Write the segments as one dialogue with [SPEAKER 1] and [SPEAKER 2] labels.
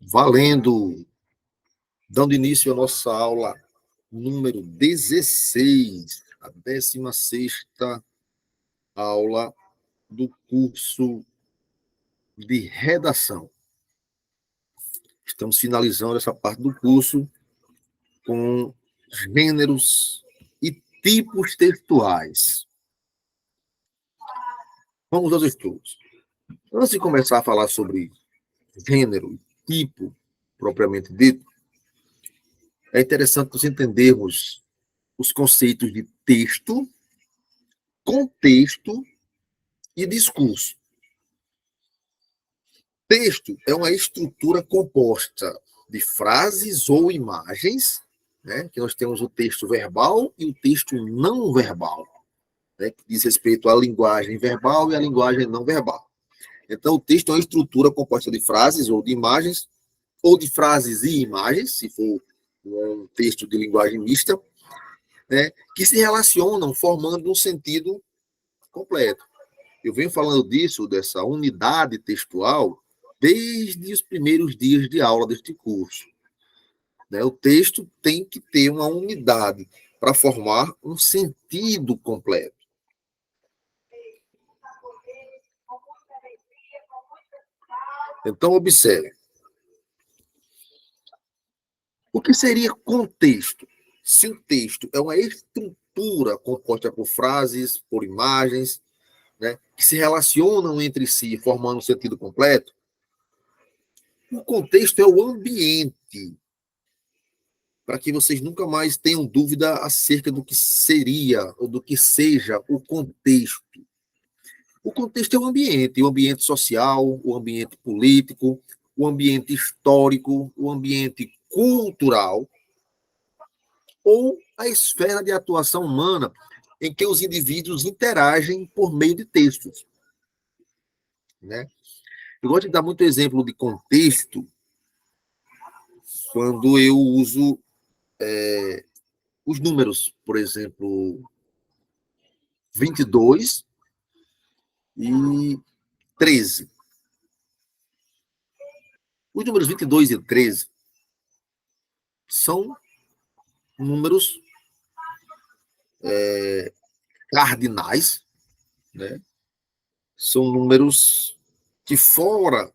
[SPEAKER 1] Valendo! Dando início à nossa aula número 16, a 16ª aula do curso de redação. Estamos finalizando essa parte do curso com gêneros e tipos textuais. Vamos aos estudos. Antes de começar a falar sobre gênero e tipo, propriamente dito, é interessante nós entendermos os conceitos de texto, contexto e discurso. Texto é uma estrutura composta de frases ou imagens, né? Que nós temos o texto verbal e o texto não verbal, né? Que diz respeito à linguagem verbal e à linguagem não verbal. Então, o texto é uma estrutura composta de frases ou de imagens, ou de frases e imagens, se for um texto de linguagem mista, né? Que se relacionam formando um sentido completo. Eu venho falando disso, dessa unidade textual, desde os primeiros dias de aula deste curso. O texto tem que ter uma unidade para formar um sentido completo. Então, observe. O que seria contexto? Se o texto é uma estrutura composta por frases, por imagens, né, que se relacionam entre si, formando um sentido completo, o contexto é o ambiente, para que vocês nunca mais tenham dúvida acerca do que seria ou do que seja o contexto. O contexto é o ambiente social, o ambiente político, o ambiente histórico, o ambiente cultural, ou a esfera de atuação humana em que os indivíduos interagem por meio de textos. Né? Eu gosto de dar muito exemplo de contexto quando eu uso os números, por exemplo, 22 e 13. Os números 22 e 13 são números cardinais, né? São números que, fora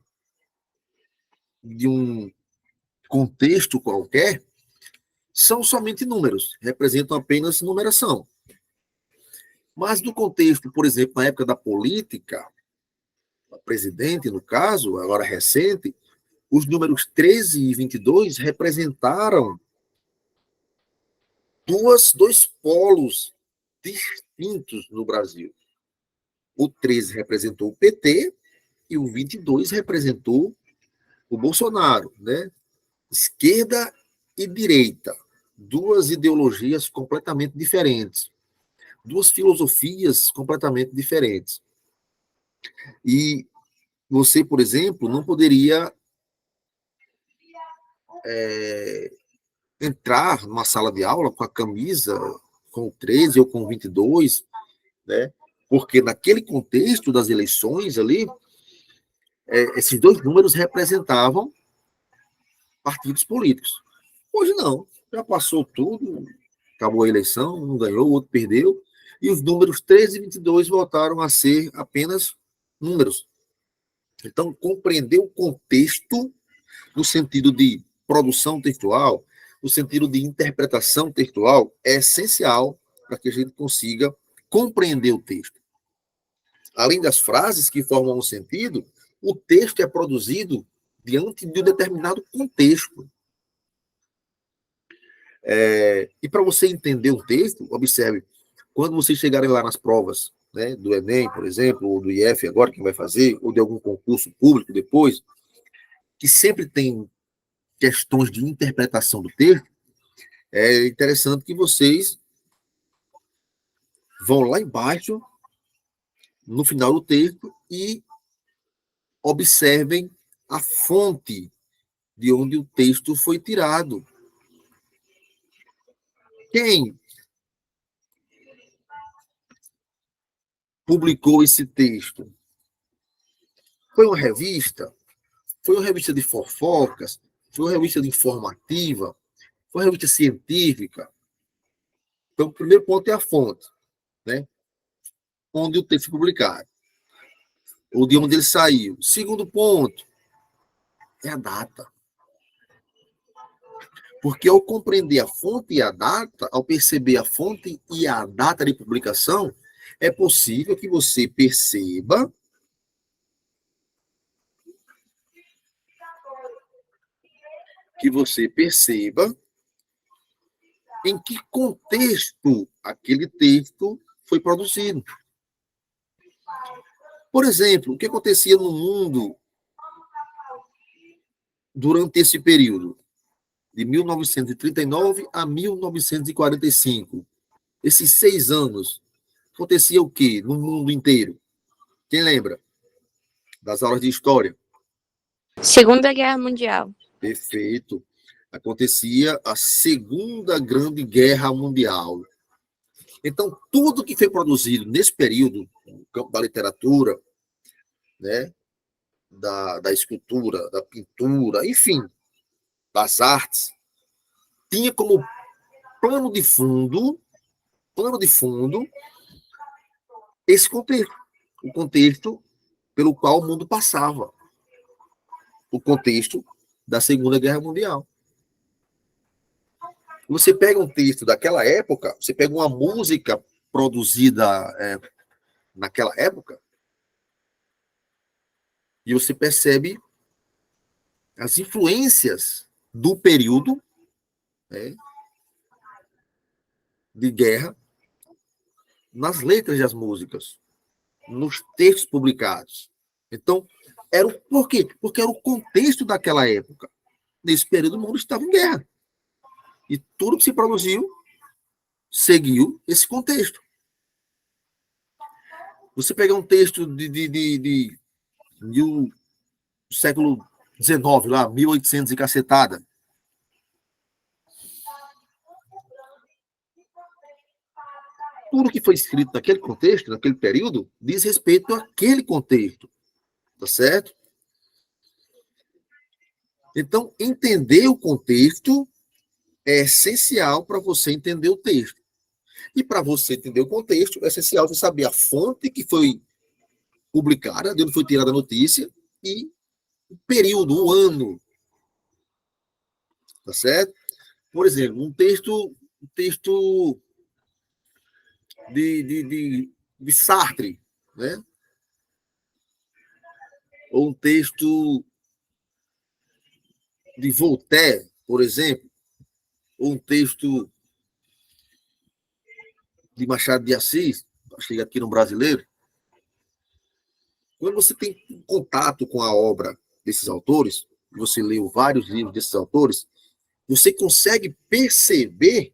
[SPEAKER 1] de um contexto qualquer, são somente números, representam apenas numeração. Mas no contexto, por exemplo, na época da política, a presidente, no caso, agora recente, os números 13 e 22 representaram dois polos distintos no Brasil. O 13 representou o PT e o 22 representou o Bolsonaro, né? Esquerda e direita, duas ideologias completamente diferentes, duas filosofias completamente diferentes. E você, por exemplo, não poderia entrar numa sala de aula com a camisa com o 13 ou com o 22, né? Porque naquele contexto das eleições ali, esses dois números representavam partidos políticos. Hoje não, já passou tudo, acabou a eleição, um ganhou, o outro perdeu, e os números 13 e 22 voltaram a ser apenas números. Então, compreender o contexto no sentido de produção textual, no sentido de interpretação textual, é essencial para que a gente consiga compreender o texto. Além das frases que formam um sentido, o texto é produzido diante de um determinado contexto. E para você entender o texto, observe, quando vocês chegarem lá nas provas, né, do Enem, por exemplo, ou do IF agora, quem vai fazer, ou de algum concurso público depois, que sempre tem questões de interpretação do texto, é interessante que vocês vão lá embaixo, no final do texto, e observem a fonte de onde o texto foi tirado. Quem publicou esse texto? Foi uma revista? Foi uma revista de fofocas? Foi uma revista de informativa? Foi uma revista científica? Então, o primeiro ponto é a fonte, né? Onde o texto foi publicado, ou de onde ele saiu. Segundo ponto é a data. Porque ao compreender a fonte e a data, ao perceber a fonte e a data de publicação, é possível que você perceba em que contexto aquele texto foi produzido. Por exemplo, o que acontecia no mundo durante esse período, de 1939 a 1945. Esses 6 anos, acontecia o quê no mundo inteiro? Quem lembra das aulas de história?
[SPEAKER 2] Segunda Guerra Mundial.
[SPEAKER 1] Perfeito. Acontecia a Segunda Grande Guerra Mundial. Então, tudo que foi produzido nesse período, no campo da literatura, né, da escultura, da pintura, enfim, das artes, tinha como plano de fundo, esse contexto, o contexto pelo qual o mundo passava, o contexto da Segunda Guerra Mundial. Você pega um texto daquela época, você pega uma música produzida naquela época, e você percebe as influências do período, né, de guerra nas letras das músicas, nos textos publicados. Então, por quê? Porque era o contexto daquela época. Nesse período, o mundo estava em guerra. E tudo que se produziu seguiu esse contexto. Você pegar um texto do século XIX, lá, 1800 e cacetada. Tudo que foi escrito naquele contexto, naquele período, diz respeito àquele contexto. Tá certo? Então, entender o contexto é essencial para você entender o texto. E para você entender o contexto, é essencial você saber a fonte que foi publicada, de onde foi tirada a notícia, e o período, o ano. Tá certo? Por exemplo, um texto de Sartre, né? Ou um texto de Voltaire, por exemplo, ou um texto de Machado de Assis, chega aqui no brasileiro. Quando você tem contato com a obra desses autores, você leu vários livros desses autores, você consegue perceber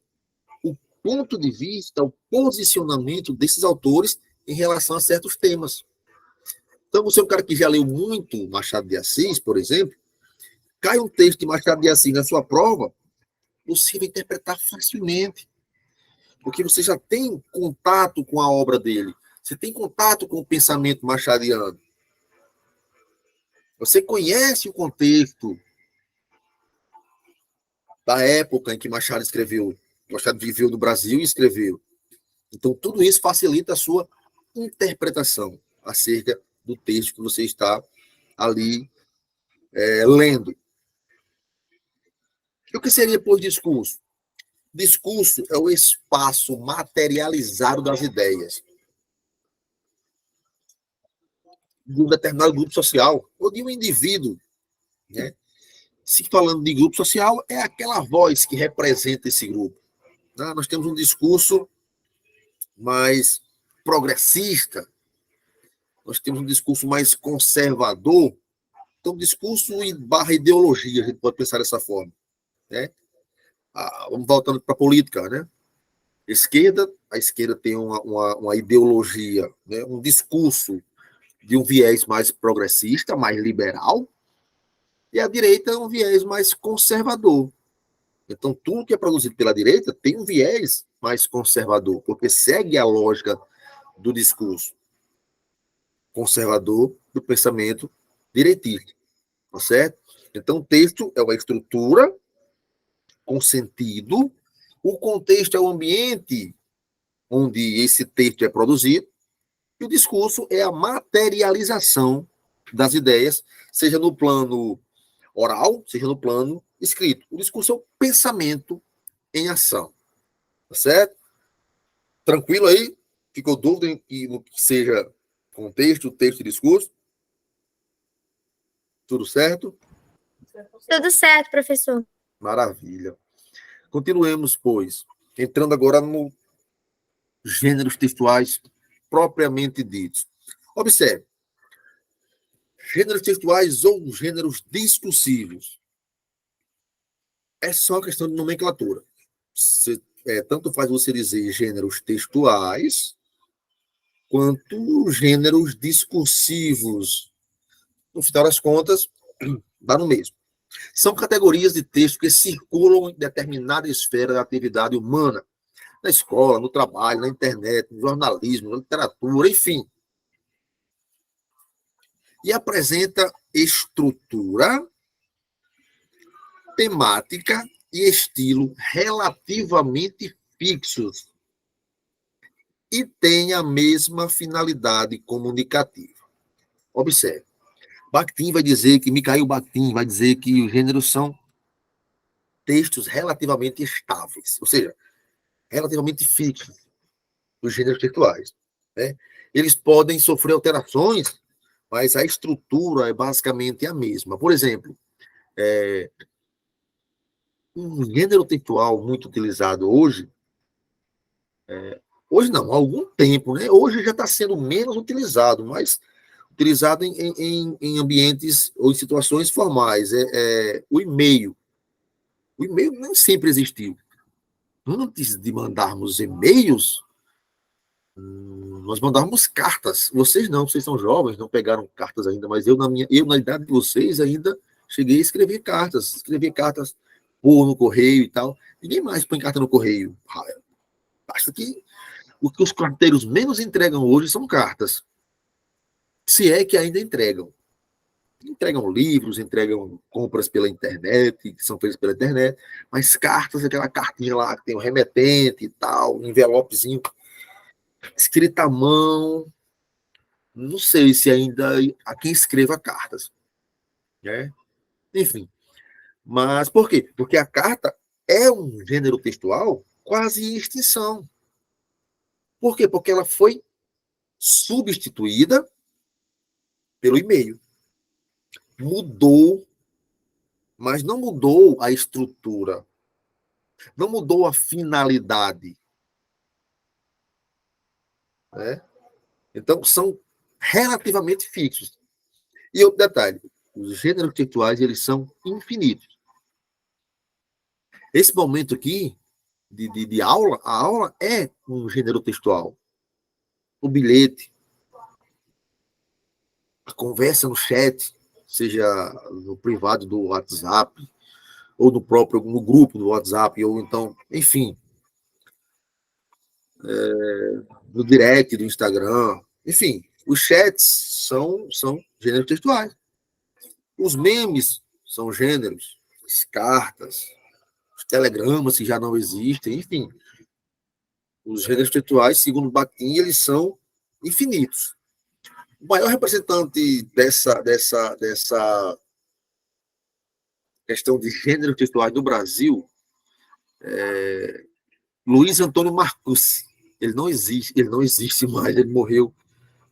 [SPEAKER 1] o ponto de vista, o posicionamento desses autores em relação a certos temas. Então, você é um cara que já leu muito Machado de Assis, por exemplo, cai um texto de Machado de Assis na sua prova, você vai interpretar facilmente, porque você já tem contato com a obra dele, você tem contato com o pensamento machadiano, você conhece o contexto da época em que Machado escreveu, Machado viveu no Brasil e escreveu. Então, tudo isso facilita a sua interpretação acerca do texto que você está ali lendo. E o que seria, por discurso? Discurso é o espaço materializado das ideias de um determinado grupo social ou de um indivíduo, né? Se falando de grupo social, é aquela voz que representa esse grupo. Né? Nós temos um discurso mais progressista, nós temos um discurso mais conservador. Então, discurso barra ideologia, a gente pode pensar dessa forma. Né? Vamos voltando para a política, né? A esquerda tem uma ideologia, né? Um discurso de um viés mais progressista, mais liberal, e a direita é um viés mais conservador. Então, tudo que é produzido pela direita tem um viés mais conservador, porque segue a lógica do discurso conservador, do pensamento direitista. Tá certo? Então, texto é uma estrutura com sentido. O contexto é o ambiente onde esse texto é produzido. E o discurso é a materialização das ideias, seja no plano oral, seja no plano escrito. O discurso é o pensamento em ação. Tá certo? Tranquilo aí? Ficou dúvida no que seja contexto, texto e discurso? Tudo certo?
[SPEAKER 3] Tudo certo, professor.
[SPEAKER 1] Maravilha. Continuemos, pois, entrando agora nos gêneros textuais propriamente ditos. Observe, gêneros textuais ou gêneros discursivos. É só questão de nomenclatura. Tanto faz você dizer gêneros textuais, quanto gêneros discursivos. No final das contas, dá no mesmo. São categorias de texto que circulam em determinada esfera da atividade humana, na escola, no trabalho, na internet, no jornalismo, na literatura, enfim. E apresenta estrutura, temática e estilo relativamente fixos e tem a mesma finalidade comunicativa. Observe. Bakhtin vai dizer que, Mikhail Bakhtin vai dizer que os gêneros são textos relativamente estáveis, ou seja, relativamente fixos, os gêneros textuais. Né? Eles podem sofrer alterações, mas a estrutura é basicamente a mesma. Por exemplo, um gênero textual muito utilizado hoje, hoje não, há algum tempo, né? Hoje já está sendo menos utilizado, mas utilizado em ambientes ou em situações formais, o e-mail. O e-mail nem sempre existiu. Antes de mandarmos e-mails, nós mandávamos cartas. Vocês não, vocês são jovens, não pegaram cartas ainda, mas na idade de vocês ainda cheguei a escrever cartas por no correio e tal. Ninguém mais põe carta no correio. Basta que o que os carteiros menos entregam hoje são cartas. Se é que ainda entregam. Entregam livros, entregam compras pela internet, que são feitas pela internet, mas cartas, aquela cartinha lá que tem o remetente e tal, um envelopezinho, escrita à mão, não sei se ainda há quem escreva cartas. Né? Enfim, mas por quê? Porque a carta é um gênero textual quase em extinção. Por quê? Porque ela foi substituída pelo e-mail. Mudou, mas não mudou a estrutura, não mudou a finalidade. Né? Então, são relativamente fixos. E outro detalhe, os gêneros textuais, eles são infinitos. Esse momento aqui, de aula, a aula é um gênero textual. O bilhete, a conversa no chat, seja no privado do WhatsApp, ou no grupo do WhatsApp, ou então, enfim, no direct do Instagram, enfim, os chats são gêneros textuais. Os memes são gêneros, as cartas, os telegramas que já não existem, enfim. Os gêneros textuais, segundo Bakhtin, eles são infinitos. O maior representante dessa questão de gêneros textuais do Brasil é Luiz Antônio Marcucci. Ele não existe mais, ele morreu,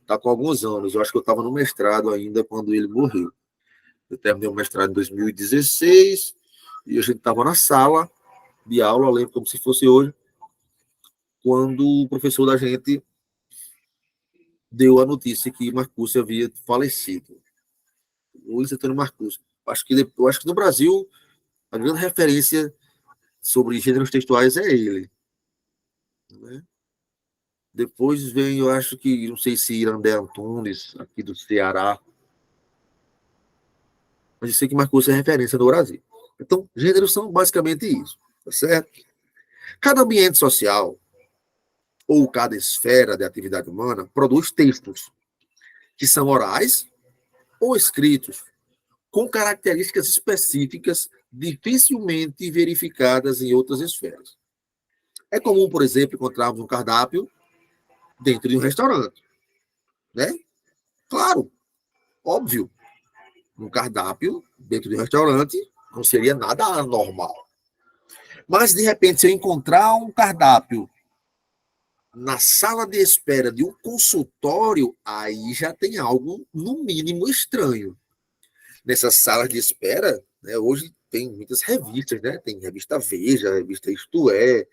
[SPEAKER 1] está com alguns anos. Eu acho que eu estava no mestrado ainda quando ele morreu. Eu terminei o mestrado em 2016 e a gente estava na sala de aula, eu lembro como se fosse hoje, quando o professor da gente deu a notícia que Marcucci havia falecido. Luiz Antônio Marcucci. Acho que no Brasil, a grande referência sobre gêneros textuais é ele. Né? Depois vem, eu acho que, não sei se Irandé Antunes, aqui do Ceará, mas eu sei que Marcucci é referência no Brasil. Então, gêneros são basicamente isso, tá certo? Cada ambiente social, ou cada esfera de atividade humana, produz textos que são orais ou escritos, com características específicas dificilmente verificadas em outras esferas. É comum, por exemplo, encontrarmos um cardápio dentro de um restaurante, né? Claro, óbvio, um cardápio dentro de um restaurante não seria nada anormal. Mas, de repente, se eu encontrar um cardápio na sala de espera de um consultório, aí já tem algo, no mínimo, estranho. Nessas salas de espera, né, hoje tem muitas revistas, né? Tem revista Veja, revista Isto É,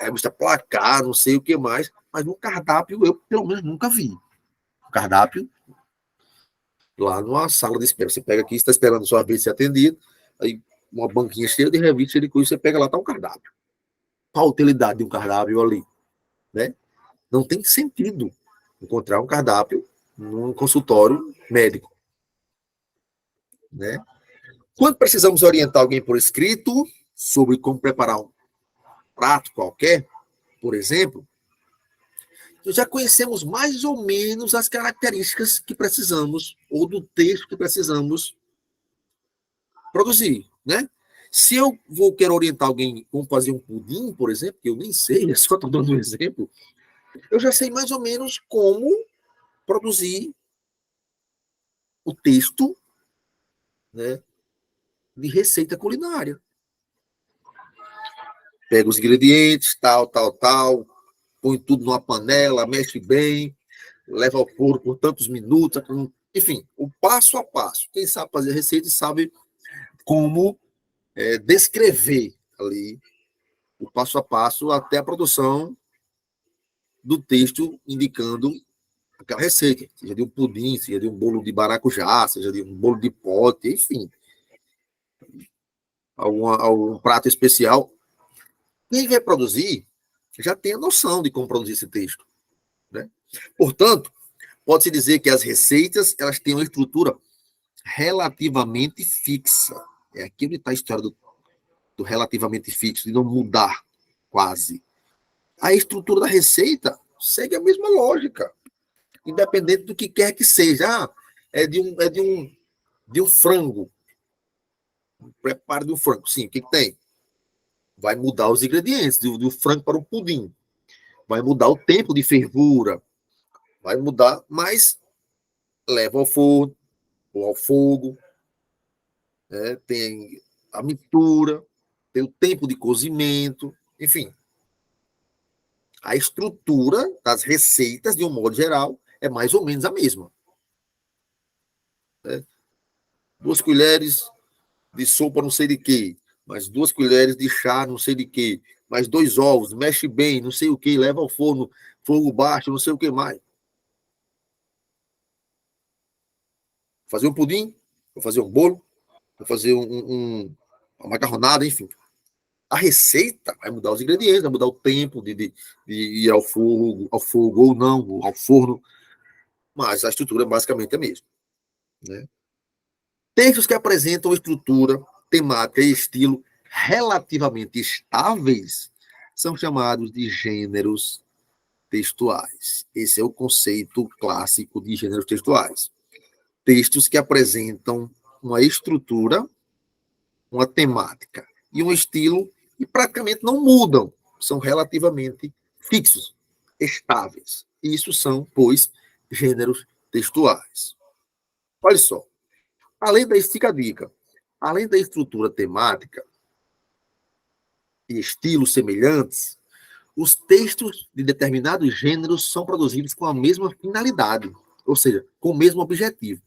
[SPEAKER 1] revista Placar, não sei o que mais, mas no cardápio eu, pelo menos, nunca vi. O cardápio lá numa sala de espera. Você pega aqui, está esperando sua vez ser atendido, aí uma banquinha cheia de revistas, de coisa, você pega lá, tá um cardápio. Qual a utilidade de um cardápio ali? Né? Não tem sentido encontrar um cardápio num consultório médico. Né? Quando precisamos orientar alguém por escrito sobre como preparar um prato qualquer, por exemplo, já conhecemos mais ou menos as características que precisamos, ou do texto que precisamos produzir, né? Se eu quero orientar alguém como fazer um pudim, por exemplo, que eu nem sei, só estou dando um exemplo, eu já sei mais ou menos como produzir o texto, né, de receita culinária. Pega os ingredientes, tal, põe tudo numa panela, mexe bem, leva ao forno por tantos minutos, enfim, o passo a passo. Quem sabe fazer receita sabe como descrever ali o passo a passo até a produção do texto indicando aquela receita, seja de um pudim, seja de um bolo de maracujá, seja de um bolo de pote, enfim, algum prato especial. Quem vai produzir já tem a noção de como produzir esse texto. Né? Portanto, pode-se dizer que as receitas elas têm uma estrutura relativamente fixa. É aqui onde está a história do relativamente fixo, de não mudar quase. A estrutura da receita segue a mesma lógica, independente do que quer que seja. De um frango. Preparo de um frango. Sim, o que tem? Vai mudar os ingredientes do frango para o pudim. Vai mudar o tempo de fervura. Vai mudar, mas leva ao forno ou ao fogo. Né? Tem a mistura, tem o tempo de cozimento, enfim. A estrutura das receitas, de um modo geral, é mais ou menos a mesma. Né? 2 colheres de sopa não sei de quê, mais 2 colheres de chá não sei de quê, mais 2 ovos, mexe bem, não sei o que, leva ao forno, fogo baixo, não sei o que mais. Fazer um pudim, vou fazer um bolo, vou fazer uma macarronada, enfim. A receita vai mudar os ingredientes, vai mudar o tempo de ir ao fogo ou não, ao forno, mas a estrutura basicamente é a mesma. Né? Textos que apresentam estrutura, temática e estilo relativamente estáveis são chamados de gêneros textuais. Esse é o conceito clássico de gêneros textuais. Textos que apresentam uma estrutura, uma temática e um estilo e praticamente não mudam, são relativamente fixos, estáveis. Isso são, pois, gêneros textuais. Olha só, além da estica-dica, além da estrutura temática e estilos semelhantes, os textos de determinados gêneros são produzidos com a mesma finalidade, ou seja, com o mesmo objetivo.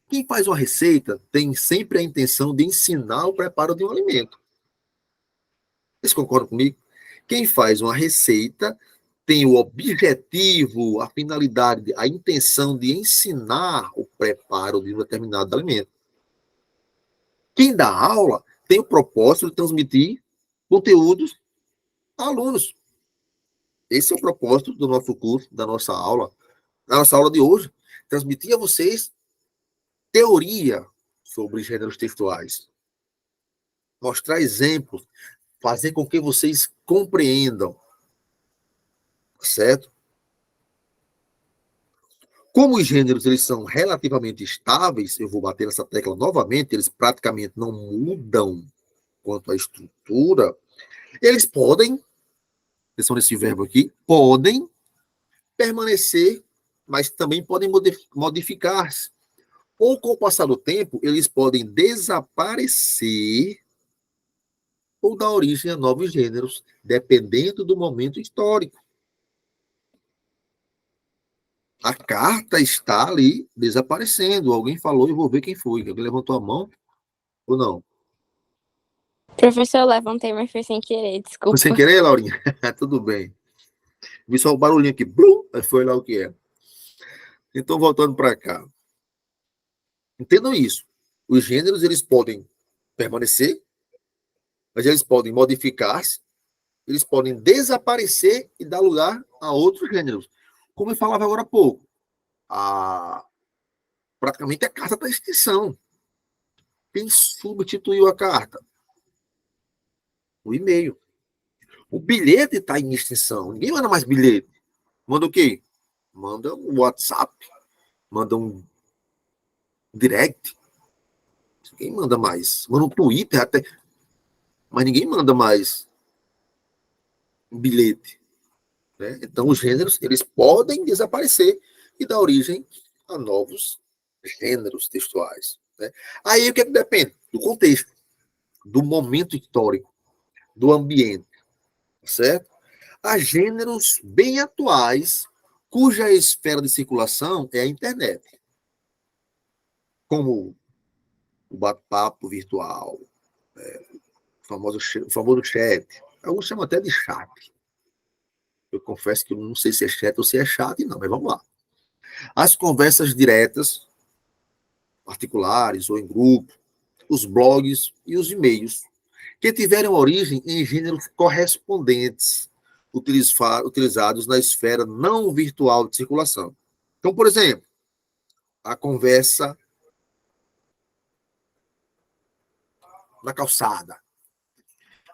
[SPEAKER 1] Quem faz uma receita tem sempre a intenção de ensinar o preparo de um alimento. Vocês concordam comigo? Quem faz uma receita tem o objetivo, a finalidade, a intenção de ensinar o preparo de um determinado alimento. Quem dá aula tem o propósito de transmitir conteúdos a alunos. Esse é o propósito do nosso curso, da nossa aula. Na nossa aula de hoje, transmitir a vocês teoria sobre gêneros textuais. Mostrar exemplos, fazer com que vocês compreendam. Certo? Como os gêneros eles são relativamente estáveis, eu vou bater nessa tecla novamente, eles praticamente não mudam quanto à estrutura, eles podem, atenção nesse verbo aqui, podem permanecer, mas também podem modificar-se. Ou com o passar do tempo, eles podem desaparecer ou dar origem a novos gêneros, dependendo do momento histórico. A carta está ali desaparecendo. Alguém falou, eu vou ver quem foi. Alguém levantou a mão ou não?
[SPEAKER 2] Professor, eu levantei, mas foi sem querer, desculpa.
[SPEAKER 1] Foi sem querer, Laurinha? Tudo bem. Vi só o barulhinho aqui. Blum, foi lá o que é. Então, voltando para cá. Entendam isso. Os gêneros, eles podem permanecer, mas eles podem modificar-se, eles podem desaparecer e dar lugar a outros gêneros. Como eu falava agora há pouco, praticamente a carta está em extinção. Quem substituiu a carta? O e-mail. O bilhete está em extinção. Ninguém manda mais bilhete. Manda o quê? Manda um WhatsApp. Manda um direct. Ninguém manda mais. Manda um Twitter até. Mas ninguém manda mais um bilhete. Né? Então, os gêneros, eles podem desaparecer e dar origem a novos gêneros textuais. Né? Aí, o que é que depende? Do contexto, do momento histórico, do ambiente, certo? Há gêneros bem atuais, cuja esfera de circulação é a internet, como o bate-papo virtual, o famoso chat. Alguns chamam até de chat. Eu confesso que eu não sei se é chat ou se é chat, não, mas vamos lá. As conversas diretas, particulares ou em grupo, os blogs e os e-mails, que tiveram origem em gêneros correspondentes, utilizados na esfera não virtual de circulação. Então, por exemplo, a conversa na calçada.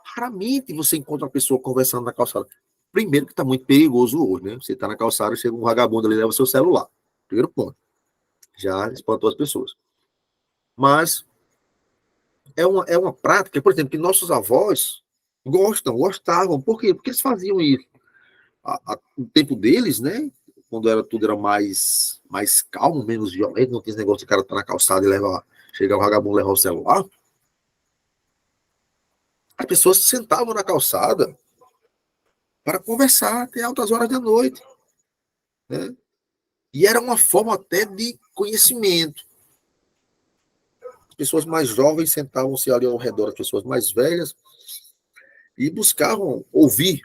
[SPEAKER 1] Raramente você encontra uma pessoa conversando na calçada. Primeiro que está muito perigoso hoje, né? Você está na calçada, chega um vagabundo ali e leva o seu celular. Primeiro ponto. Já espantou as pessoas. Mas é uma prática, por exemplo, que nossos avós gostavam. Por quê? Porque eles faziam isso. No tempo deles, né? Quando tudo era mais calmo, menos violento, não tinha esse negócio de cara estar na calçada e chegar o vagabundo levar o celular. As pessoas se sentavam na calçada para conversar até altas horas da noite. Né? E era uma forma até de conhecimento. As pessoas mais jovens sentavam-se ali ao redor das pessoas mais velhas e buscavam ouvir,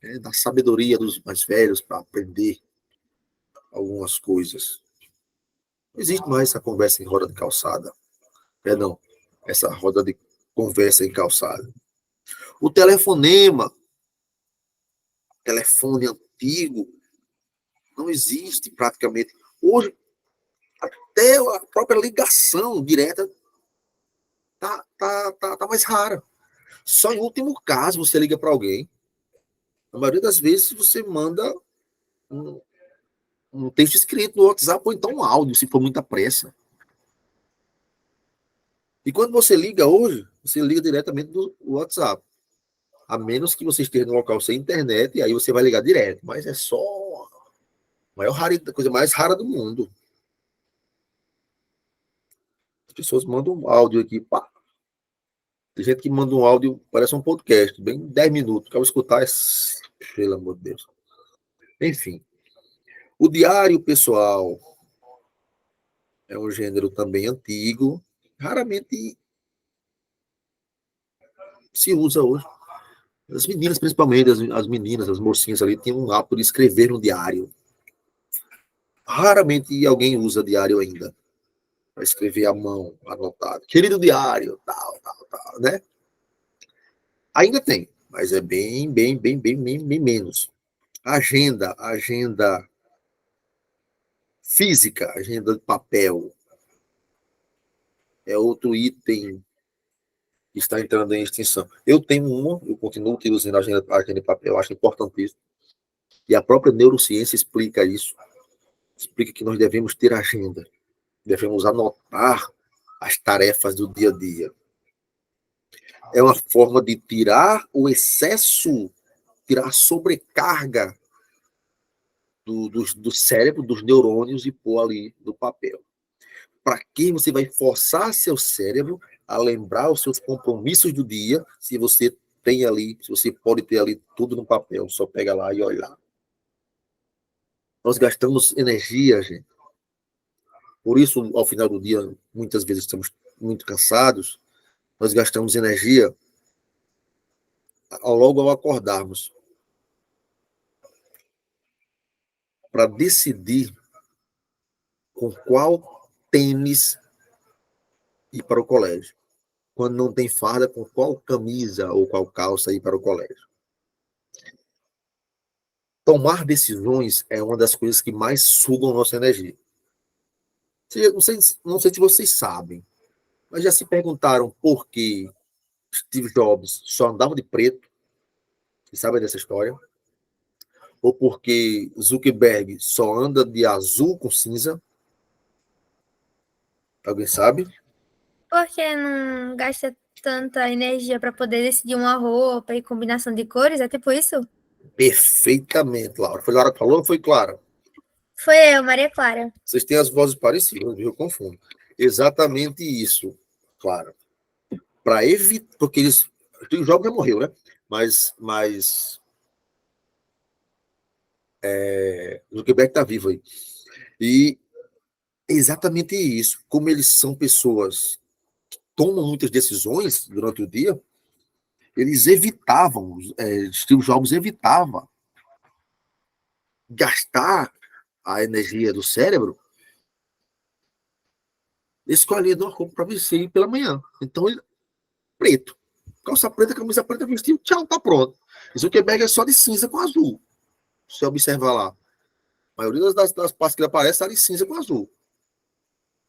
[SPEAKER 1] né, da sabedoria dos mais velhos para aprender algumas coisas. Não existe mais essa conversa em roda de calçada. Perdão, essa roda de conversa em calçada. O telefonema, telefone antigo, não existe praticamente. Hoje, até a própria ligação direta tá mais rara. Só em último caso você liga para alguém. Na maioria das vezes você manda um texto escrito no WhatsApp ou então um áudio, se for muita pressa. E quando você liga hoje, você liga diretamente do WhatsApp. A menos que você esteja no local sem internet, e aí você vai ligar direto. Mas é só a coisa mais rara do mundo. As pessoas mandam um áudio aqui, pá. Tem gente que manda um áudio, parece um podcast, bem 10 minutos. Quero escutar, pelo amor de Deus. Enfim. O diário pessoal é um gênero também antigo. Raramente se usa hoje. As meninas, principalmente, as meninas, as mocinhas ali, tinham um hábito de escrever no diário. Raramente alguém usa diário ainda. Para escrever à mão, anotado. Querido diário, tal, né? Ainda tem, mas é bem menos. Agenda física, agenda de papel, é outro item que está entrando em extinção. Eu tenho uma, eu continuo utilizando a agenda de papel, acho importantíssimo. E a própria neurociência explica isso. explica que nós devemos ter agenda, devemos anotar as tarefas do dia a dia. É uma forma de tirar o excesso, tirar a sobrecarga do cérebro, dos neurônios e pôr ali no papel. Para que você vai forçar seu cérebro a lembrar os seus compromissos do dia, se você tem ali, se você pode ter ali tudo no papel, só pega lá e olha lá. Nós gastamos energia, gente. Por isso, ao final do dia, muitas vezes estamos muito cansados. Nós gastamos energia logo ao acordarmos para decidir com qual tênis ir para o colégio. Quando não tem farda, com qual camisa ou qual calça ir para o colégio. Tomar decisões é uma das coisas que mais sugam nossa energia. Não sei se vocês sabem, mas já se perguntaram por que Steve Jobs só andava de preto? Vocês sabem dessa história? Ou porque Zuckerberg só anda de azul com cinza? Alguém sabe?
[SPEAKER 3] Porque não gasta tanta energia para poder decidir uma roupa e combinação de cores? É tipo isso?
[SPEAKER 1] Perfeitamente, Laura. Foi Laura que falou ou foi Clara?
[SPEAKER 3] Foi eu, Maria Clara.
[SPEAKER 1] Vocês têm as vozes parecidas, viu? Eu confundo. Exatamente isso, Clara. Para evitar, porque eles. O Jobs já morreu, né? Mas o Zuckerberg está vivo aí. E é exatamente isso. Como eles são pessoas que tomam muitas decisões durante o dia, eles evitavam, Steve Jobs evitava gastar a energia do cérebro escolhendo uma roupa para vestir pela manhã. Então, ele, preto. Calça preta, camisa preta, vestiu, tchau, tá pronto. Zuckerberg é só de cinza com azul. Se você observar lá. A maioria das partes que ele aparece está de cinza com azul.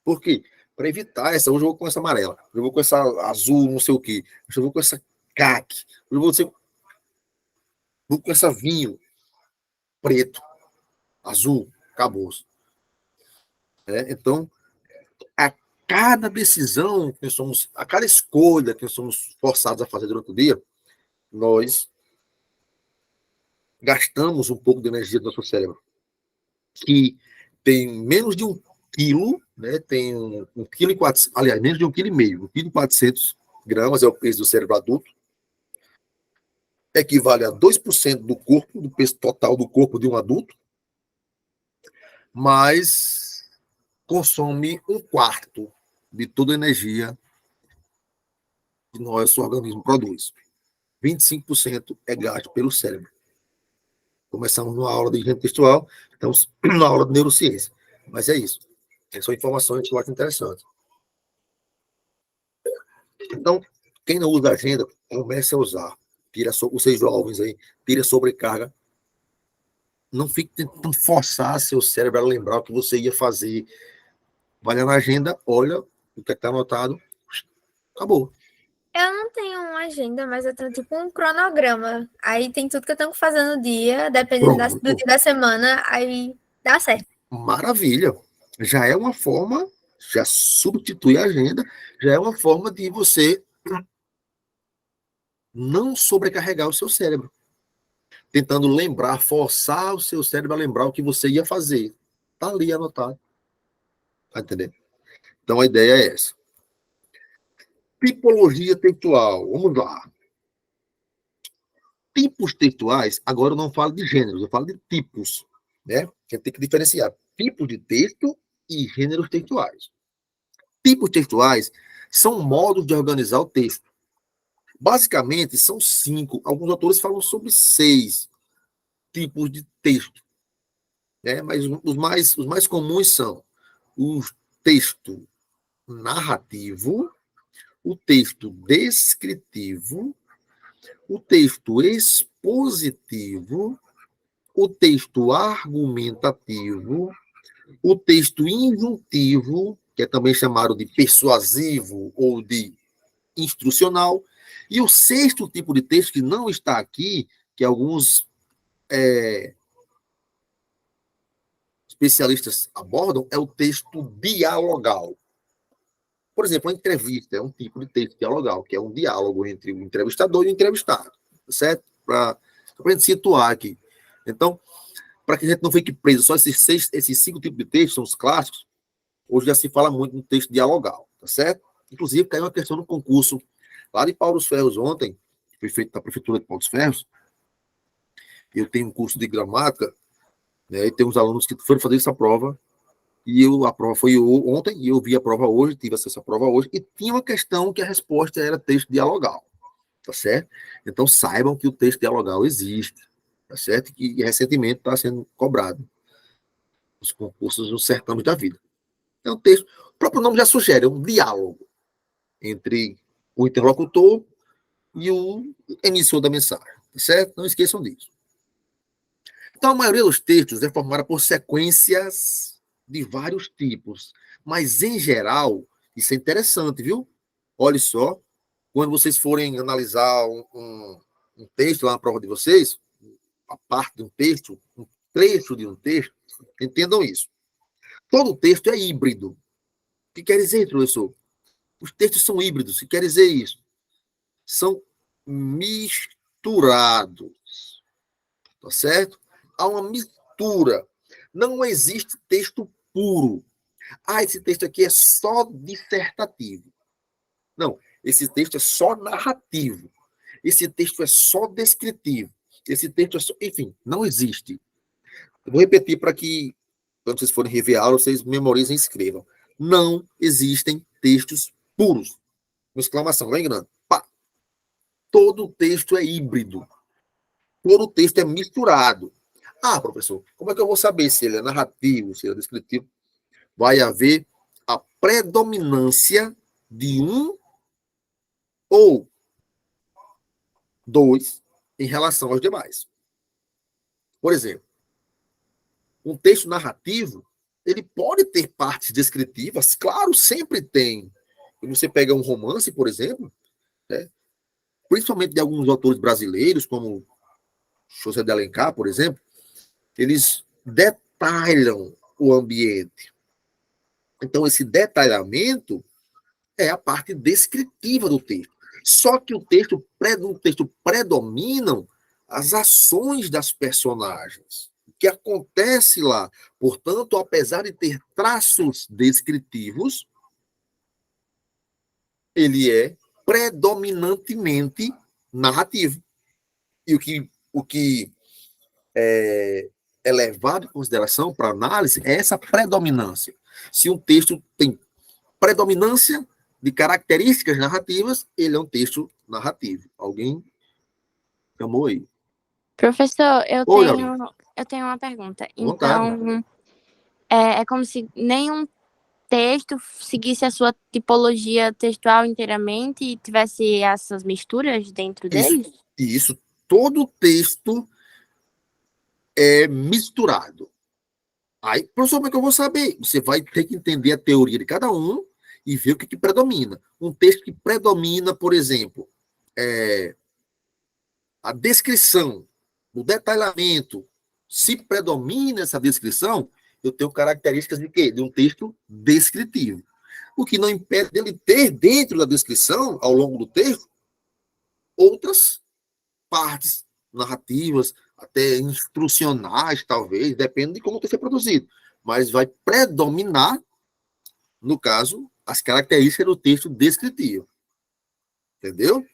[SPEAKER 1] Por quê? Para evitar essa. Hoje eu vou com essa amarela. Hoje eu vou com essa azul, não sei o quê. Hoje eu vou com essa caque. Hoje eu vou com essa vinho preto, azul, acabou. Então, a cada decisão que nós somos, a cada escolha que nós somos forçados a fazer durante o dia, nós gastamos um pouco de energia do nosso cérebro, que tem menos de 1 quilo, né? Tem 1,4 kg, aliás, menos de 1,5 kg, 1,4 kg é o peso do cérebro adulto, equivale a 2% do corpo, do peso total do corpo de um adulto, mas consome 1/4 de toda a energia que nosso organismo produz. 25% é gasto pelo cérebro. Começamos numa aula de higiene textual, estamos na aula de neurociência. Mas é isso. São informações que eu acho interessantes. Então, quem não usa agenda, comece a usar. Vocês jovens aí, tira a sobrecarga. Não fique tentando forçar seu cérebro a lembrar o que você ia fazer. Vai lá na agenda, olha o que está anotado, acabou.
[SPEAKER 3] Eu não tenho uma agenda, mas eu tenho tipo um cronograma. Aí tem tudo que eu tenho que fazer no dia, dependendo do dia da semana, aí dá certo.
[SPEAKER 1] Maravilha. Já é uma forma, já substitui a agenda, já é uma forma de você não sobrecarregar o seu cérebro. Tentando lembrar, forçar o seu cérebro a lembrar o que você ia fazer. Está ali anotado. Tá entendendo? Então a ideia é essa. Tipologia textual. Vamos lá. Tipos textuais, agora eu não falo de gêneros, eu falo de tipos. Né? Você tem que diferenciar tipos de texto e gêneros textuais. Tipos textuais são modos de organizar o texto. Basicamente, são 5. Alguns autores falam sobre 6 tipos de texto. Né? Mas os mais comuns são o texto narrativo, o texto descritivo, o texto expositivo, o texto argumentativo, o texto injuntivo, que é também chamado de persuasivo ou de instrucional, e o 6º tipo de texto que não está aqui, que alguns especialistas abordam é o texto dialogal. Por exemplo, a entrevista é um tipo de texto dialogal, que é um diálogo entre o entrevistador e o entrevistado, certo? Para a gente situar aqui. Então, para que a gente não fique preso só esses 5 tipos de textos, são os clássicos, hoje já se fala muito no texto dialogal, tá certo? Inclusive, caiu uma questão no concurso lá de Paulo dos Ferros ontem, que foi feito na Prefeitura de Paulo dos Ferros. Eu tenho um curso de gramática, né, e tem uns alunos que foram fazer essa prova, e a prova foi ontem, e eu vi a prova hoje, tive acesso à prova hoje, e tinha uma questão que a resposta era texto dialogal, tá certo? Então, saibam que o texto dialogal existe, tá certo? E recentemente está sendo cobrado os concursos nos certames da vida. É um texto, o próprio nome já sugere, é um diálogo entre o interlocutor e o emissor da mensagem, tá certo? Não esqueçam disso. Então, a maioria dos textos é formada por sequências de vários tipos, mas, em geral, isso é interessante, viu? Olha só, quando vocês forem analisar um texto lá na prova de vocês, a parte de um texto, um trecho de um texto, entendam isso. Todo texto é híbrido. O que quer dizer, professor? Os textos são híbridos. O que quer dizer isso? São misturados. Tá certo? Há uma mistura. Não existe texto puro. Esse texto aqui é só dissertativo. Não, esse texto é só narrativo. Esse texto é só descritivo. Esse texto é só... Enfim, não existe. Eu vou repetir para que, quando vocês forem rever a aula, vocês memorizem e escrevam. Não existem textos puros. Uma exclamação, lá em grande. Pá. Todo texto é híbrido. Todo texto é misturado. Professor, como é que eu vou saber se ele é narrativo, se ele é descritivo? Vai haver a predominância de um ou dois em relação aos demais. Por exemplo, um texto narrativo, ele pode ter partes descritivas, claro, sempre tem. E você pega um romance, por exemplo, né, principalmente de alguns autores brasileiros, como José de Alencar, por exemplo, eles detalham o ambiente. Então, esse detalhamento é a parte descritiva do texto. Só que no texto predominam as ações das personagens. O que acontece lá. Portanto, apesar de ter traços descritivos, ele é predominantemente narrativo. E o que é levado em consideração para análise é essa predominância. Se um texto tem predominância de características narrativas, ele é um texto narrativo. Alguém chamou aí?
[SPEAKER 2] Professor,
[SPEAKER 1] Oi,
[SPEAKER 2] eu tenho uma pergunta.
[SPEAKER 1] Vontade.
[SPEAKER 2] Então, é como se nenhum texto seguisse a sua tipologia textual inteiramente e tivesse essas misturas dentro dele?
[SPEAKER 1] Isso. Todo texto é misturado. Aí, professor, como é que eu vou saber? Você vai ter que entender a teoria de cada um e ver o que predomina. Um texto que predomina, por exemplo, a descrição, o detalhamento, se predomina essa descrição, eu tenho características de quê? De um texto descritivo. O que não impede dele ter dentro da descrição, ao longo do texto, outras partes narrativas, até instrucionais, talvez, depende de como o texto é produzido. Mas vai predominar, no caso, as características do texto descritivo. Entendeu?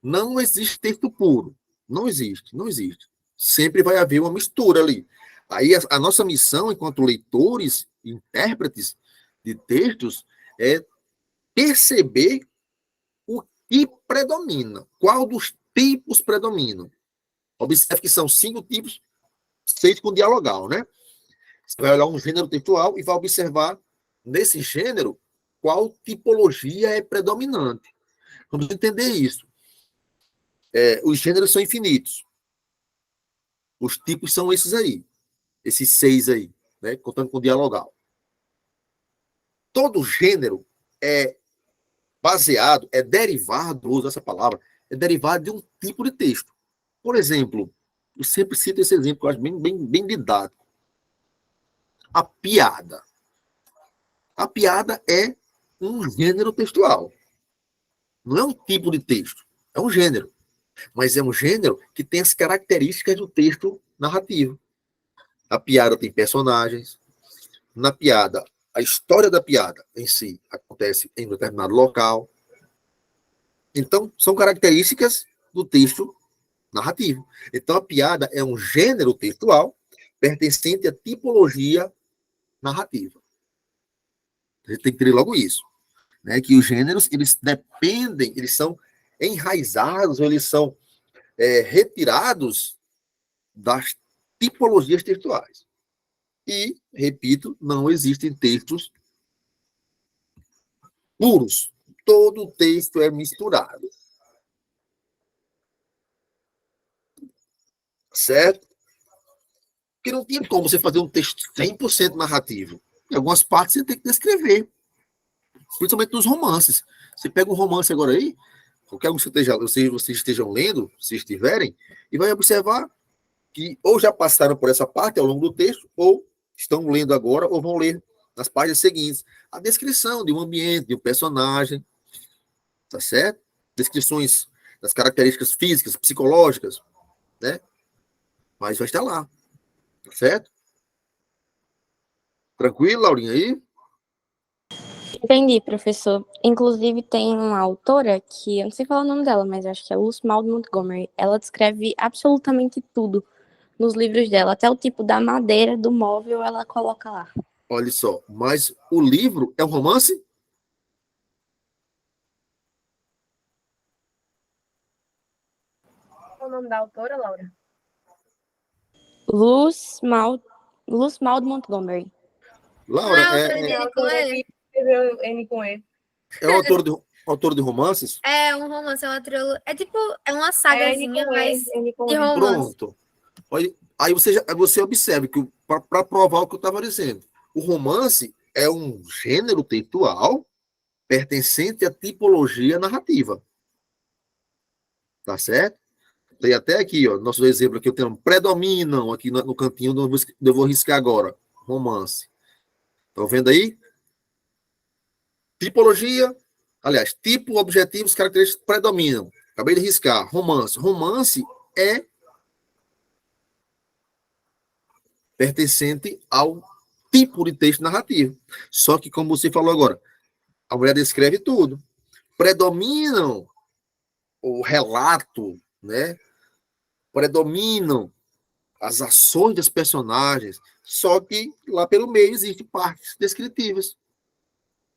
[SPEAKER 1] Não existe texto puro. Não existe, não existe. Sempre vai haver uma mistura ali. Aí a nossa missão, enquanto leitores, intérpretes de textos, é perceber o que predomina. Qual dos tipos predominam. Observe que são 5 tipos, 6 com dialogal, né? Você vai olhar um gênero textual e vai observar, nesse gênero, qual tipologia é predominante. Vamos entender isso. Os gêneros são infinitos. Os tipos são esses aí. Esses 6 aí, né? Contando com dialogal. Todo gênero é baseado, é derivado, uso essa palavra, é derivado de um tipo de texto. Por exemplo, eu sempre cito esse exemplo, que eu acho bem didático. a piada. A piada é um gênero textual. Não é um tipo de texto, é um gênero. Mas é um gênero que tem as características do texto narrativo. A piada tem personagens. Na piada, a história da piada em si acontece em um determinado local. Então, são características do texto narrativo. Então, a piada é um gênero textual pertencente à tipologia narrativa. A gente tem que ter logo isso, né? Que os gêneros, eles dependem, eles são enraizados, eles são retirados das tipologias textuais. E, repito, não existem textos puros. Todo texto é misturado. Certo? Porque não tinha como você fazer um texto 100% narrativo. Em algumas partes você tem que descrever. Principalmente nos romances. Você pega um romance agora aí, qualquer um que vocês estejam lendo, se estiverem, e vai observar que ou já passaram por essa parte ao longo do texto, ou estão lendo agora, ou vão ler nas páginas seguintes. A descrição de um ambiente, de um personagem, tá certo? Descrições das características físicas, psicológicas, né? Mas vai estar lá, tá certo? Tranquilo, Laurinha, aí?
[SPEAKER 2] Entendi, professor. Inclusive, tem uma autora que, eu não sei falar o nome dela, mas acho que é Lucy Maud Montgomery. Ela descreve absolutamente tudo nos livros dela, até o tipo da madeira, do móvel, ela coloca lá.
[SPEAKER 1] Olha só, mas o livro é um romance?
[SPEAKER 3] Qual o nome da autora, Laura?
[SPEAKER 2] Lucy Maud Montgomery.
[SPEAKER 1] Laura,
[SPEAKER 3] Escreveu N com E.
[SPEAKER 1] é um autor de romances?
[SPEAKER 3] É um romance, é uma trilogia. É tipo, é uma sagazinha, mas de romance.
[SPEAKER 1] Pronto. Aí você observa que, para provar o que eu estava dizendo, o romance é um gênero textual pertencente à tipologia narrativa. Tá certo? Tem até aqui, ó, nosso exemplo aqui, eu tenho predominam aqui no cantinho, eu vou riscar agora. Romance. Estão vendo aí? Tipologia, aliás, tipo, objetivos, características predominam. Acabei de riscar. Romance. Romance é pertencente ao tipo de texto narrativo. Só que, como você falou agora, a mulher descreve tudo. Predominam o relato, né? Predominam as ações dos personagens, só que lá pelo meio existem partes descritivas,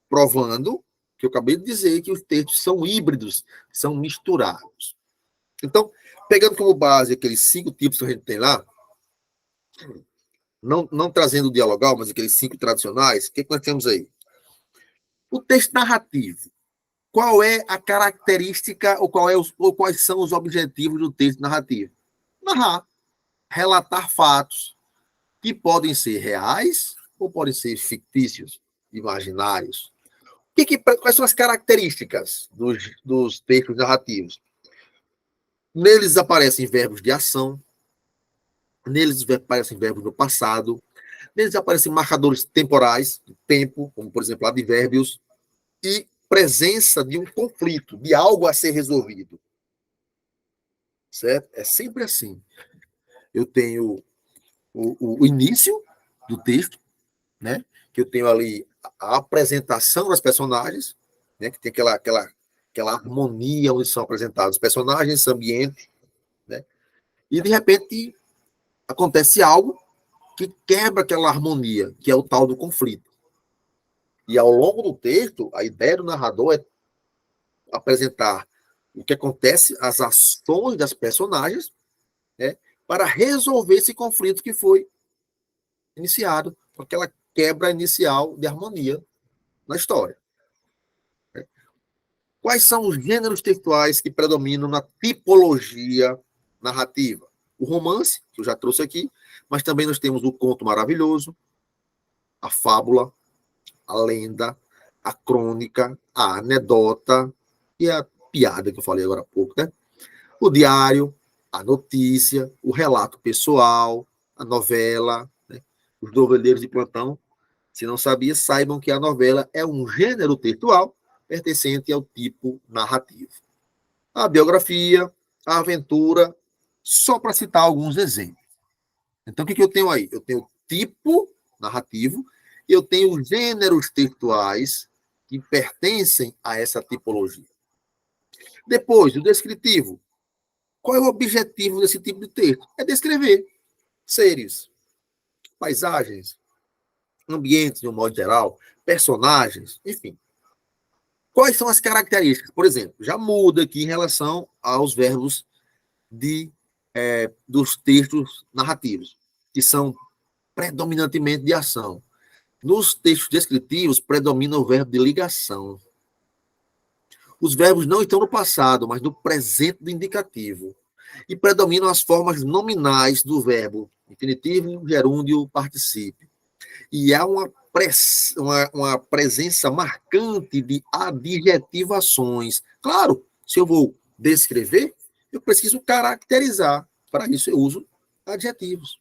[SPEAKER 1] provando que eu acabei de dizer que os textos são híbridos, são misturados. Então, pegando como base aqueles 5 tipos que a gente tem lá, não trazendo o dialogal, mas aqueles 5 tradicionais, o que nós temos aí? O texto narrativo. Qual é a característica ou quais são os objetivos do texto narrativo? Narrar, relatar fatos que podem ser reais ou podem ser fictícios, imaginários. Quais são as características dos textos narrativos? Neles aparecem verbos de ação, neles aparecem verbos do passado, neles aparecem marcadores temporais, tempo, como, por exemplo, advérbios, e presença de um conflito, de algo a ser resolvido. Certo? É sempre assim. Eu tenho o início do texto, né? Que eu tenho ali a apresentação das personagens, né? Que tem aquela harmonia onde são apresentados os personagens, esse ambiente, né? E, de repente, acontece algo que quebra aquela harmonia, que é o tal do conflito. E, ao longo do texto, a ideia do narrador é apresentar o que acontece, as ações das personagens, né, para resolver esse conflito que foi iniciado, com aquela quebra inicial de harmonia na história. Quais são os gêneros textuais que predominam na tipologia narrativa? O romance, que eu já trouxe aqui, mas também nós temos o conto maravilhoso, a fábula, a lenda, a crônica, a anedota e a piada que eu falei agora há pouco, né? O diário, a notícia, o relato pessoal, a novela, né? Os noveleiros de plantão, se não sabia, saibam que a novela é um gênero textual pertencente ao tipo narrativo. A biografia, a aventura, só para citar alguns exemplos. Então, o que eu tenho aí? Eu tenho tipo narrativo e eu tenho gêneros textuais que pertencem a essa tipologia. Depois, o descritivo. Qual é o objetivo desse tipo de texto? É descrever seres, paisagens, ambientes de um modo geral, personagens, enfim. Quais são as características? Por exemplo, já muda aqui em relação aos verbos dos textos narrativos, que são predominantemente de ação. Nos textos descritivos, predomina o verbo de ligação. Os verbos não estão no passado, mas no presente do indicativo. E predominam as formas nominais do verbo, infinitivo, gerúndio, particípio. E há uma presença marcante de adjetivações. Claro, se eu vou descrever, eu preciso caracterizar. Para isso, eu uso adjetivos.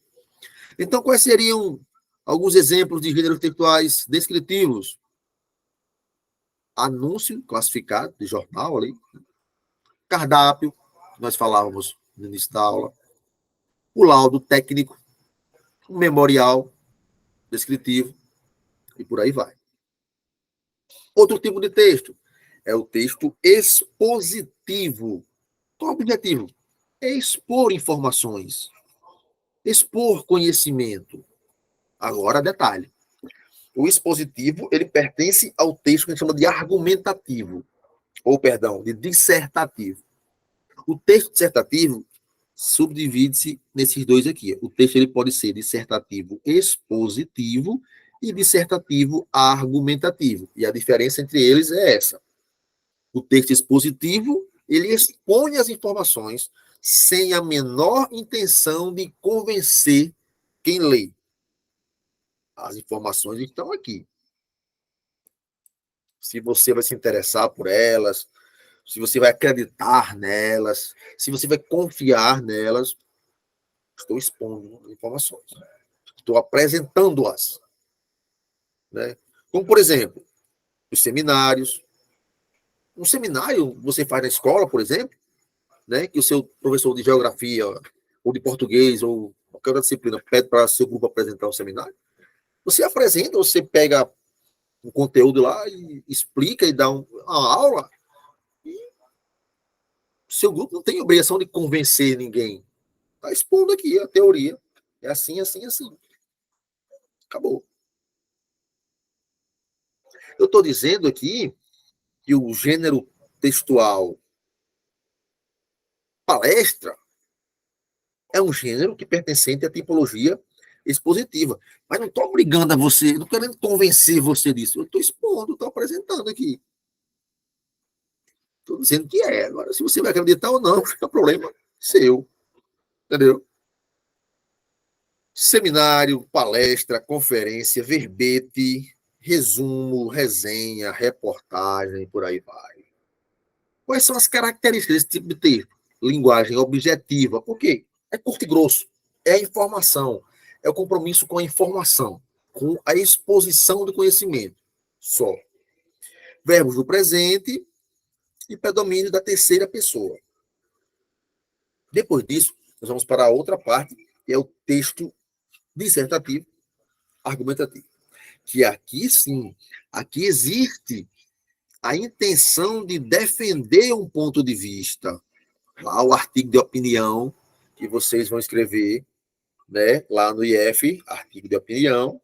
[SPEAKER 1] Então, quais seriam alguns exemplos de gêneros textuais descritivos? Anúncio classificado de jornal ali. Cardápio, nós falávamos no início da aula. O laudo técnico. O memorial descritivo. E por aí vai. Outro tipo de texto é o texto expositivo. Qual é o objetivo? É expor informações, expor conhecimento. Agora, detalhe. O expositivo, ele pertence ao texto que a gente chama de argumentativo, ou, perdão, de dissertativo. O texto dissertativo subdivide-se nesses dois aqui. O texto ele pode ser dissertativo expositivo e dissertativo argumentativo. E a diferença entre eles é essa. O texto expositivo, ele expõe as informações sem a menor intenção de convencer quem lê. As informações estão aqui. Se você vai se interessar por elas, se você vai acreditar nelas, se você vai confiar nelas, estou expondo informações. Estou apresentando-as. Né? Como, por exemplo, os seminários. Um seminário você faz na escola, por exemplo, né, que o seu professor de geografia, ou de português, ou qualquer outra disciplina, pede para o seu grupo apresentar um seminário. Você apresenta, você pega um conteúdo lá e explica e dá uma aula, e o seu grupo não tem obrigação de convencer ninguém. Está expondo aqui a teoria. É assim, assim, assim. Acabou. Eu estou dizendo aqui que o gênero textual palestra é um gênero que pertencente à tipologia expositiva. Mas não estou obrigando a você, não querendo convencer você disso. Eu estou expondo, estou apresentando aqui. Estou dizendo que é. Agora, se você vai acreditar ou não, é problema seu. Entendeu? Seminário, palestra, conferência, verbete, resumo, resenha, reportagem, por aí vai. Quais são as características desse tipo de texto? Linguagem objetiva. Por quê? É curto e grosso. É a informação. É o compromisso com a informação, com a exposição do conhecimento. Só. Verbos do presente e predomínio da terceira pessoa. Depois disso, nós vamos para a outra parte, que é o texto dissertativo, argumentativo. Que aqui sim, aqui existe a intenção de defender um ponto de vista. Lá o artigo de opinião que vocês vão escrever, né, lá no IF, artigo de opinião,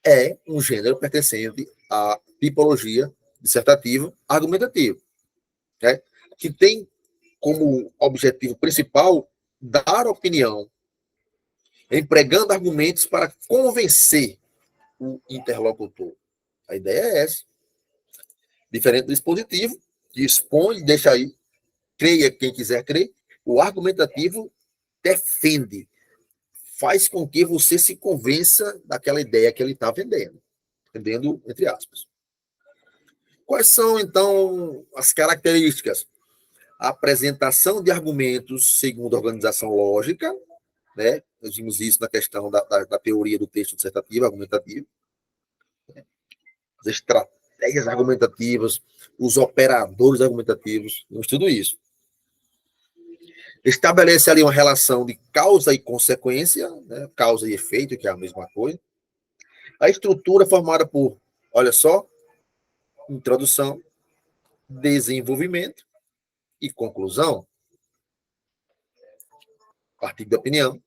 [SPEAKER 1] é um gênero pertencente à tipologia dissertativa argumentativa, né, que tem como objetivo principal dar opinião, empregando argumentos para convencer o interlocutor. A ideia é essa. Diferente do expositivo, que expõe, deixa aí, creia quem quiser crer, o argumentativo defende, faz com que você se convença daquela ideia que ele está vendendo. Vendendo, entre aspas. Quais são, então, as características? A apresentação de argumentos segundo a organização lógica, né? Nós vimos isso na questão da teoria do texto dissertativo, argumentativo, né? As estratégias argumentativas, os operadores argumentativos, vimos tudo isso. Estabelece ali uma relação de causa e consequência, né? Causa e efeito, que é a mesma coisa. A estrutura é formada por, olha só, introdução, desenvolvimento e conclusão. Artigo de opinião,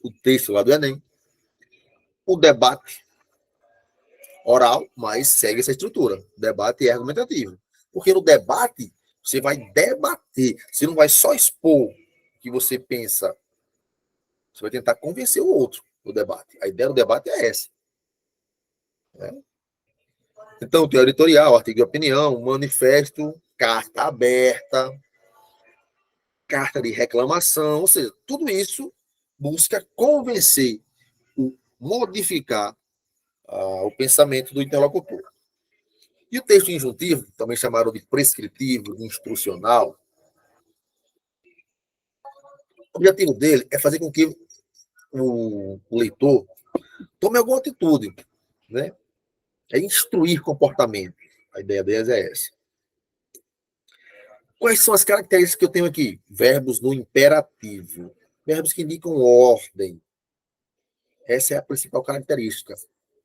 [SPEAKER 1] o texto lá do Enem, o debate oral, mas segue essa estrutura. Debate é argumentativo. Porque no debate, você vai debater. Você não vai só expor o que você pensa. Você vai tentar convencer o outro no debate. A ideia do debate é essa. Né? Então, tem o editorial, artigo de opinião, manifesto, carta aberta, carta de reclamação, ou seja, tudo isso busca convencer, modificar o pensamento do interlocutor. E o texto injuntivo, também chamado de prescritivo, de instrucional, o objetivo dele é fazer com que o leitor tome alguma atitude, né? É instruir comportamento. A ideia deles é essa. Quais são as características que eu tenho aqui? Verbos no imperativo. Verbos que indicam ordem. Essa é a principal característica.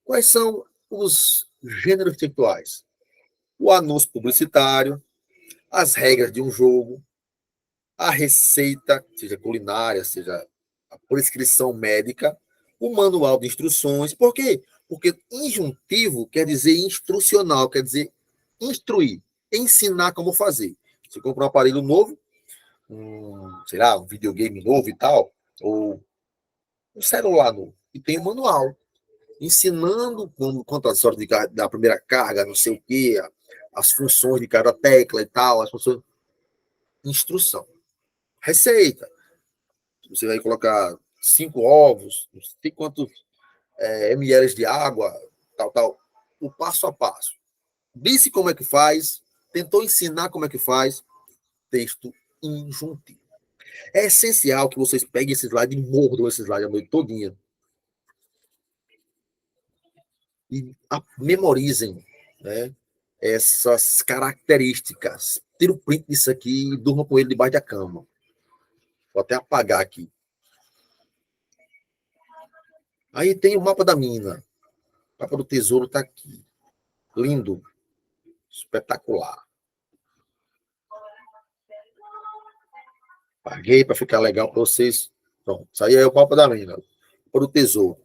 [SPEAKER 1] Quais são os gêneros textuais? O anúncio publicitário, as regras de um jogo, a receita, seja culinária, seja a prescrição médica, o manual de instruções. Por quê? Porque injuntivo quer dizer instrucional, quer dizer instruir, ensinar como fazer. Você compra um aparelho novo, sei lá, um videogame novo e tal, ou um celular novo, e tem um manual ensinando quantas horas da primeira carga, não sei o quê, as funções de cada tecla e tal, as funções. Instrução. Receita. Você vai colocar 5 ovos, não sei quantos ml de água, tal. O passo a passo. Disse como é que faz, tentou ensinar como é que faz, texto injuntivo. É essencial que vocês peguem esse slide e mordam esse slide a noite todinha. E memorizem, né, essas características. Tira o print disso aqui e durma com ele debaixo da cama. Vou até apagar aqui. Aí tem o mapa da mina. O mapa do tesouro está aqui. Lindo. Espetacular. Paguei para ficar legal para vocês. Pronto. Isso aí é o mapa da mina. O mapa do tesouro.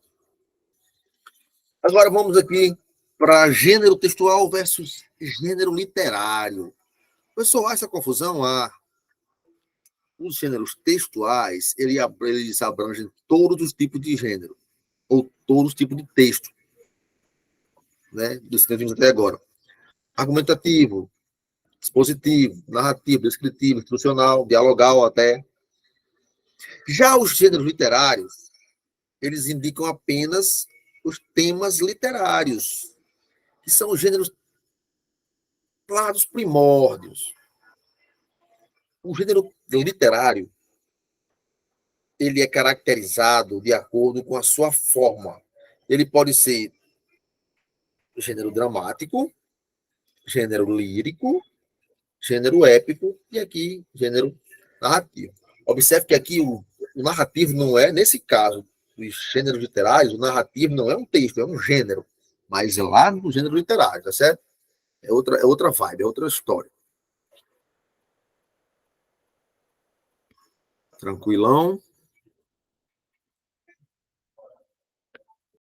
[SPEAKER 1] Agora vamos aqui para gênero textual versus gênero literário. O pessoal acha confusão? Os gêneros textuais, eles abrangem todos os tipos de gênero, ou todos os tipos de texto, né, dos que vimos até agora. Argumentativo, expositivo, narrativo, descritivo, instrucional, dialogal até. Já os gêneros literários, eles indicam apenas os temas literários, que são os gêneros lá dos primórdios. O gênero literário, ele é caracterizado de acordo com a sua forma. Ele pode ser gênero dramático, gênero lírico, gênero épico e aqui gênero narrativo. Observe que aqui o narrativo não é, nesse caso, dos gêneros literários, o narrativo não é um texto, é um gênero, mas é lá no gênero literário, tá certo? É outra vibe, é outra história. Tranquilão.